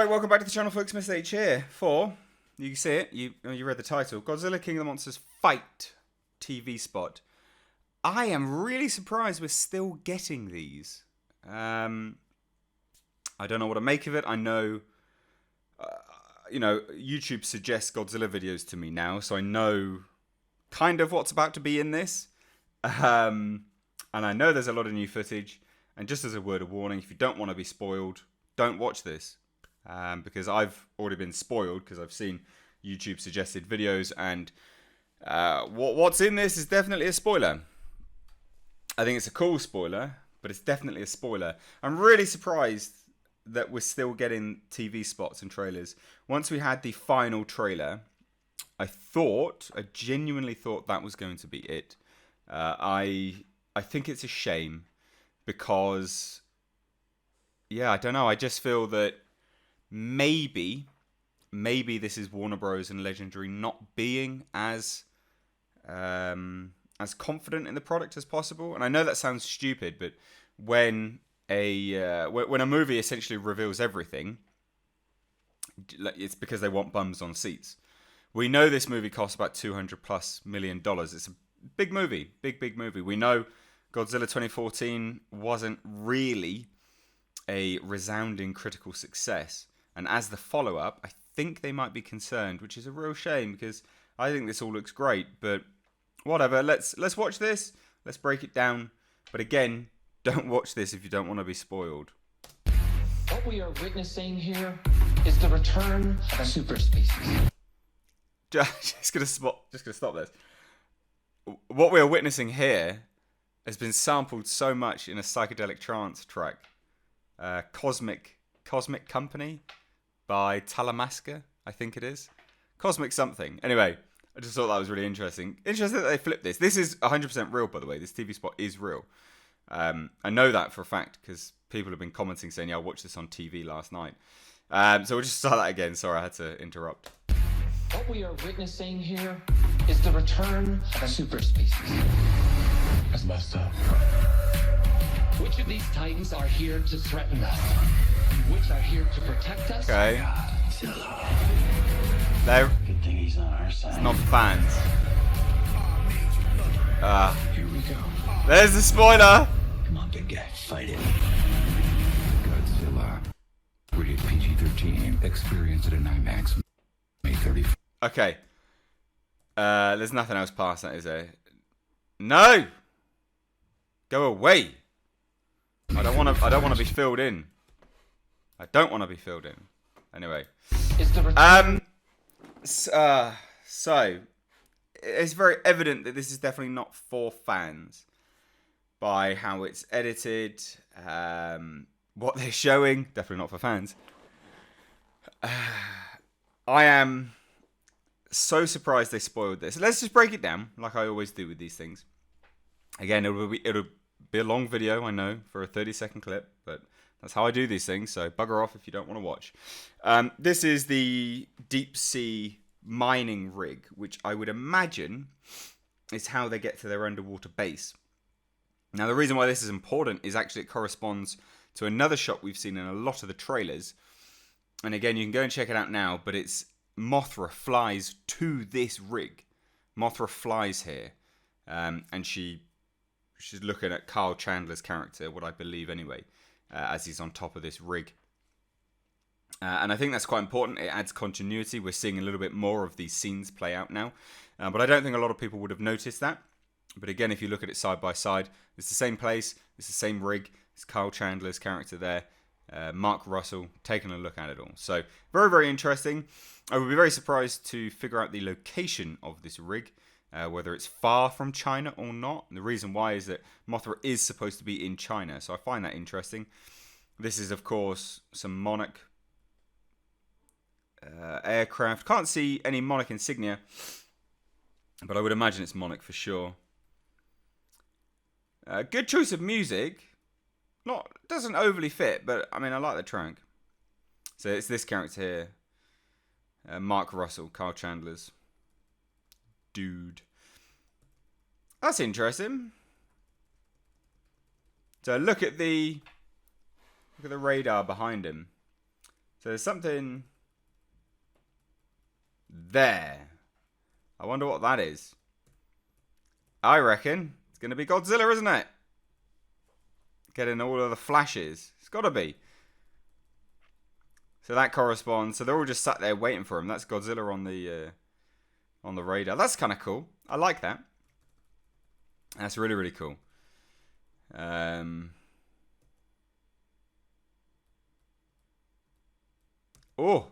Alright, welcome back to the channel, folks. Mr. H here for, you can see it, you read the title, Godzilla King of the Monsters Fight TV spot. I am really surprised we're still getting these. I don't know what to make of it. I know, YouTube suggests Godzilla videos to me now, so I know kind of what's about to be in this. And I know there's a lot of new footage. And just as a word of warning, if you don't want to be spoiled, don't watch this. Because I've already been spoiled because I've seen YouTube suggested videos, and what's in this is definitely a spoiler. I think it's a cool spoiler, but it's definitely a spoiler. I'm really surprised that we're still getting TV spots and trailers. Once we had the final trailer, I genuinely thought that was going to be it. I think it's a shame because, yeah, I don't know. I just feel that maybe this is Warner Bros. And Legendary not being as confident in the product as possible. And I know that sounds stupid, but when a movie essentially reveals everything, it's because they want bums on seats. We know this movie costs about $200+ million. It's a big movie, big movie. We know Godzilla 2014 wasn't really a resounding critical success. And as the follow-up, I think they might be concerned, which is a real shame because I think this all looks great. But whatever, let's watch this. Let's break it down. But again, don't watch this if you don't want to be spoiled. What we are witnessing here is the return of a super species. Just gonna stop this. What we are witnessing here has been sampled so much in a psychedelic trance track, Cosmic Company by Talamasca, I think it is. Cosmic something. Anyway, I just thought that was really interesting. Interesting that they flipped this. This is 100% real, by the way. This TV spot is real. I know that for a fact because people have been commenting saying, yeah, I watched this on TV last night. So we'll just start that again. Sorry, I had to interrupt. What we are witnessing here is the return of a super species. That's messed up. Which of these titans are here to threaten us? Which are here to protect us? Okay. Good thing he's on our side. It's not fans. Here we go. There's the spoiler. Come on, big guy, fight it. Godzilla. Rated PG-13. Experience at an IMAX. May 30th. Okay. There's nothing else past that, is there? No. Go away. I don't want to be filled in. I don't want to be filled in. Anyway. So it's very evident that this is definitely not for fans by how it's edited, what they're showing. Definitely not for fans. I am so surprised they spoiled this. Let's just break it down like I always do with these things. Again, it'll be a long video, I know, for a 30-second clip, but that's how I do these things, so bugger off if you don't want to watch. This is the deep sea mining rig, which I would imagine is how they get to their underwater base. Now, the reason why this is important is actually it corresponds to another shot we've seen in a lot of the trailers. And again, you can go and check it out now, but it's Mothra flies to this rig. Mothra flies here, and she's looking at Carl Chandler's character, what I believe anyway, as he's on top of this rig. And I think that's quite important. It adds continuity. We're seeing a little bit more of these scenes play out now. But I don't think a lot of people would have noticed that. But again, if you look at it side by side, it's the same place, it's the same rig, it's Carl Chandler's character there. Mark Russell taking a look at it all. So very, very interesting. I would be very surprised to figure out the location of this rig, whether it's far from China or not. And the reason why is that Mothra is supposed to be in China, so I find that interesting. This is, of course, some Monarch aircraft. Can't see any Monarch insignia, but I would imagine it's Monarch for sure. Good choice of music. Doesn't overly fit, but I mean, I like the track. So it's this character here, Mark Russell, Carl Chandler's dude. That's interesting. So look at the radar behind him. So there's something there. I wonder what that is. I reckon it's going to be Godzilla, isn't it? Getting all of the flashes. It's got to be. So that corresponds. So they're all just sat there waiting for him. That's Godzilla on the radar. That's kind of cool. I like that. That's really, really cool. Oh,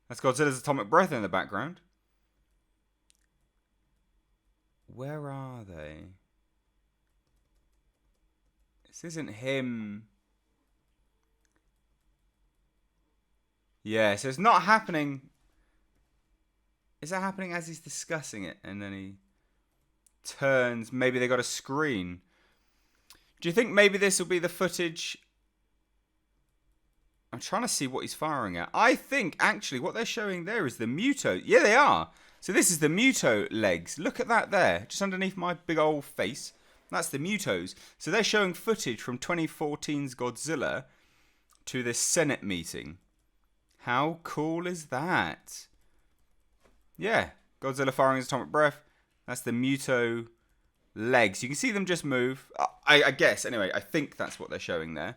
that's Godzilla's atomic breath in the background. Where are they? This isn't him. Yeah, so it's not happening. Is that happening as he's discussing it? And then he turns. Maybe they got a screen. Do you think maybe this will be the footage? I'm trying to see what he's firing at. I think, actually, what they're showing there is the Muto. Yeah, they are. So this is the Muto legs. Look at that there. Just underneath my big old face. That's the Mutos. So they're showing footage from 2014's Godzilla to this Senate meeting. How cool is that? Yeah. Godzilla firing his atomic breath. That's the Muto legs. You can see them just move. I guess. Anyway, I think that's what they're showing there.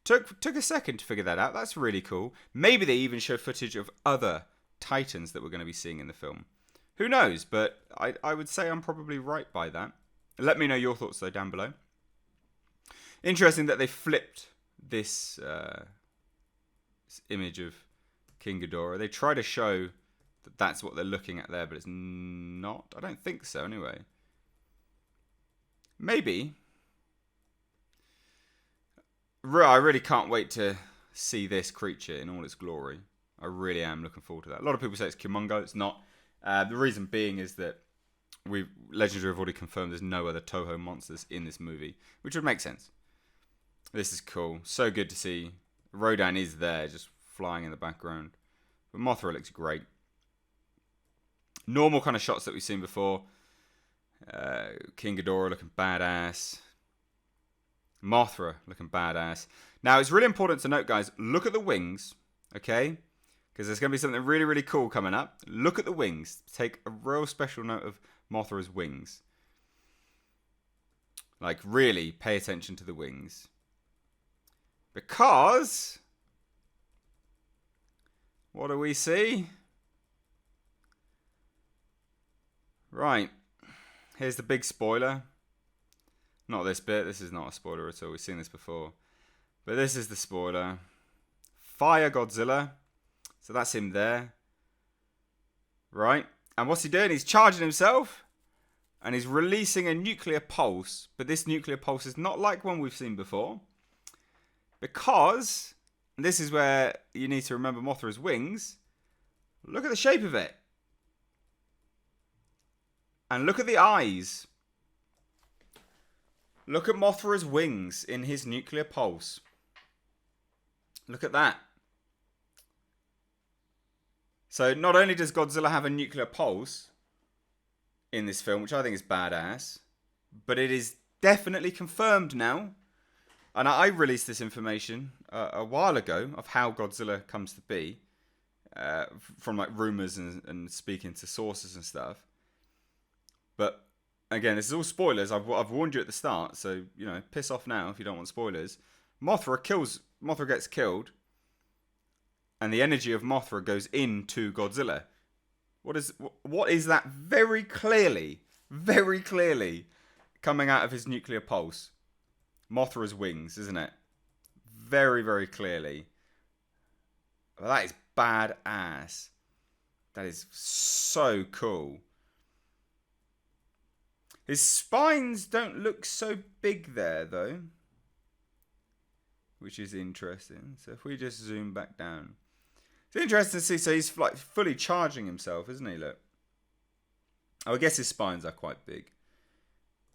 Took a second to figure that out. That's really cool. Maybe they even show footage of other Titans that we're going to be seeing in the film. Who knows? But I would say I'm probably right by that. Let me know your thoughts though down below. Interesting that they flipped this image of King Ghidorah. They try to show that that's what they're looking at there, but it's not. I don't think so anyway. Maybe. I really can't wait to see this creature in all its glory. I really am looking forward to that. A lot of people say it's Kumongo. It's not. The reason being is that Legendary have already confirmed there's no other Toho monsters in this movie, which would make sense. This is cool. So good to see. Rodan is there, just flying in the background. But Mothra looks great. Normal kind of shots that we've seen before. King Ghidorah looking badass. Mothra looking badass. Now, it's really important to note, guys, look at the wings, okay? Because there's going to be something really, really cool coming up. Look at the wings. Take a real special note of Mothra's wings. Like, really pay attention to the wings. Because... what do we see? Right. Here's the big spoiler. Not this bit. This is not a spoiler at all. We've seen this before. But this is the spoiler. Fire Godzilla. So that's him there. Right. And what's he doing? He's charging himself. And he's releasing a nuclear pulse. But this nuclear pulse is not like one we've seen before. Because... and this is where you need to remember Mothra's wings. Look at the shape of it. And look at the eyes. Look at Mothra's wings in his nuclear pulse. Look at that. So not only does Godzilla have a nuclear pulse in this film, which I think is badass, but it is definitely confirmed now. And I released this information a while ago of how Godzilla comes to be, from like rumors and speaking to sources and stuff. But again, this is all spoilers. I've warned you at the start, so you know, piss off now if you don't want spoilers. Mothra gets killed, and the energy of Mothra goes into Godzilla. What is that? Very clearly coming out of his nuclear pulse. Mothra's wings, isn't it? Very, very clearly. Well, that is badass. That is so cool. His spines don't look so big there, though. Which is interesting. So if we just zoom back down. It's interesting to see. So he's like fully charging himself, isn't he? Look. Oh, I guess his spines are quite big.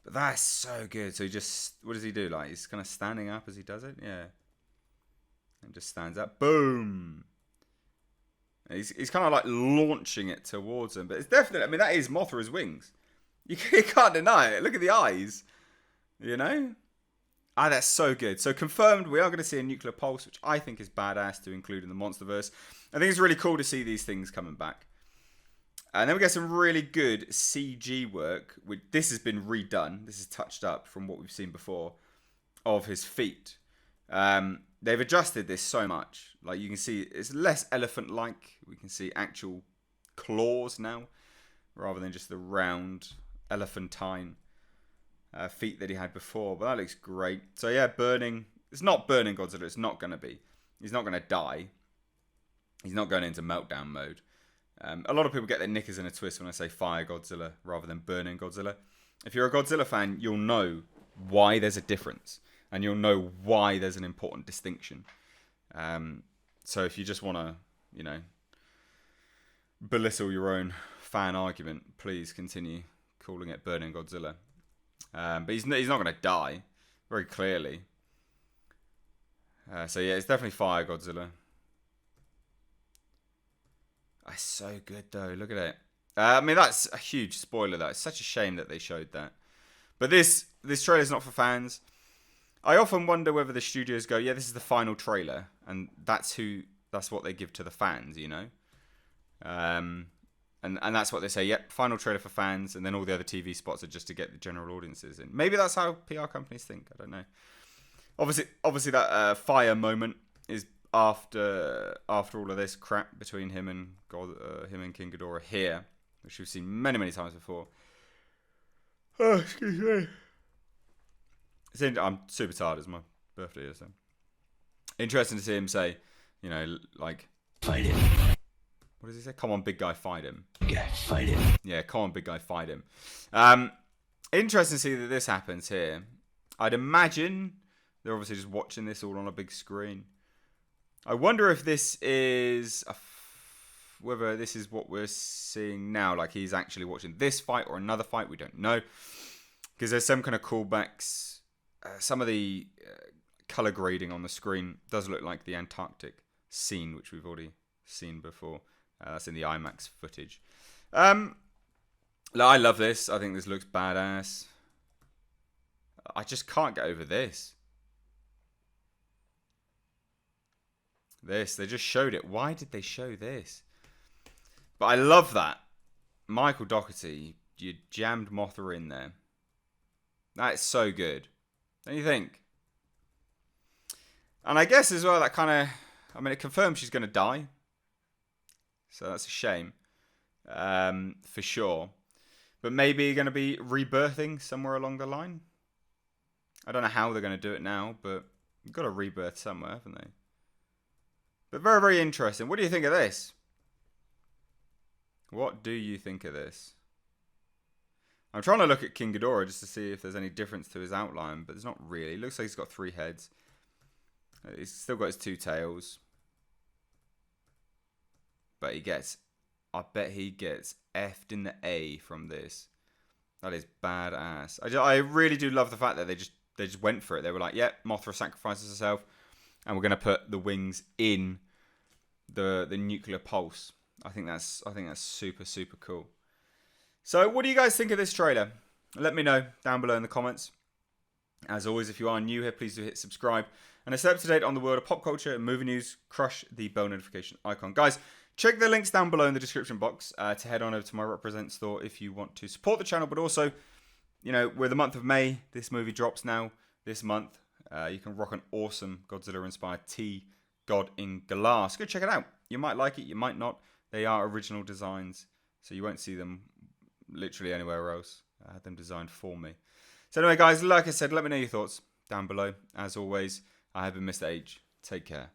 But that's so good. So he just... what does he do? Like, he's kind of standing up as he does it? Yeah. And just stands up. Boom! And he's kind of like launching it towards him. But it's definitely... I mean, that is Mothra's wings. You can't deny it. Look at the eyes. You know? Ah, that's so good. So confirmed, we are going to see a nuclear pulse, which I think is badass to include in the MonsterVerse. I think it's really cool to see these things coming back. And then we get some really good CG work. This has been redone. This is touched up from what we've seen before of his feet. They've adjusted this so much. Like you can see, it's less elephant-like. We can see actual claws now, rather than just the round elephantine feet that he had before. But that looks great. So yeah, burning. It's not burning Godzilla. It's not going to be. He's not going to die. He's not going into meltdown mode. A lot of people get their knickers in a twist when I say fire Godzilla rather than burning Godzilla. If you're a Godzilla fan, you'll know why there's a difference. And you'll know why there's an important distinction. So if you just want to, belittle your own fan argument, please continue calling it burning Godzilla. But he's not going to die, very clearly. So yeah, it's definitely fire Godzilla. That's so good though. Look at it. I mean, that's a huge spoiler. That it's such a shame that they showed that. But this trailer's not for fans. I often wonder whether the studios go, yeah, this is the final trailer, and that's what they give to the fans, and that's what they say. Yep, final trailer for fans, and then all the other TV spots are just to get the general audiences in. Maybe that's how PR companies think. I don't know. Obviously, that fire moment is after all of this crap between him and King Ghidorah here, which we've seen many times before. Oh, excuse me. I'm super tired. It's my birthday, so interesting to see him say, like, fight him. What does he say? Come on, big guy, fight him. Yeah, fight him. Yeah, come on, big guy, fight him. Interesting to see that this happens here. I'd imagine they're obviously just watching this all on a big screen. I wonder if this is whether this is what we're seeing now, like he's actually watching this fight or another fight. We don't know, because there's some kind of callbacks. Some of the color grading on the screen does look like the Antarctic scene, which we've already seen before. That's in the IMAX footage. I love this. I think this looks badass. I just can't get over this. They just showed it. Why did they show this? But I love that. Michael Dougherty, you jammed Mothra in there. That is so good. Don't you think? And I guess as well, that kind of, it confirms she's going to die. So that's a shame. For sure. But maybe going to be rebirthing somewhere along the line. I don't know how they're going to do it now, but you've got to rebirth somewhere, haven't they? But very, very interesting. What do you think of this? What do you think of this? I'm trying to look at King Ghidorah just to see if there's any difference to his outline, but there's not really. It looks like he's got 3 heads. He's still got his 2 tails. But I bet he gets F'd in the A from this. That is badass. I really do love the fact that they just went for it. They were like, yeah, Mothra sacrifices herself, and we're going to put the wings in the nuclear pulse. I think that's super, super cool. So what do you guys think of this trailer? Let me know down below in the comments. As always, if you are new here, please do hit subscribe. And to stay up to date on the world of pop culture and movie news, crush the bell notification icon. Guys, check the links down below in the description box to head on over to my Represent store if you want to support the channel. But also, we're the month of May. This movie drops now this month. You can rock an awesome Godzilla-inspired tee, God in Glass. Go check it out. You might like it, you might not. They are original designs, so you won't see them literally anywhere else. I had them designed for me. So anyway, guys, like I said, let me know your thoughts down below. As always, I have been Mr. H. Take care.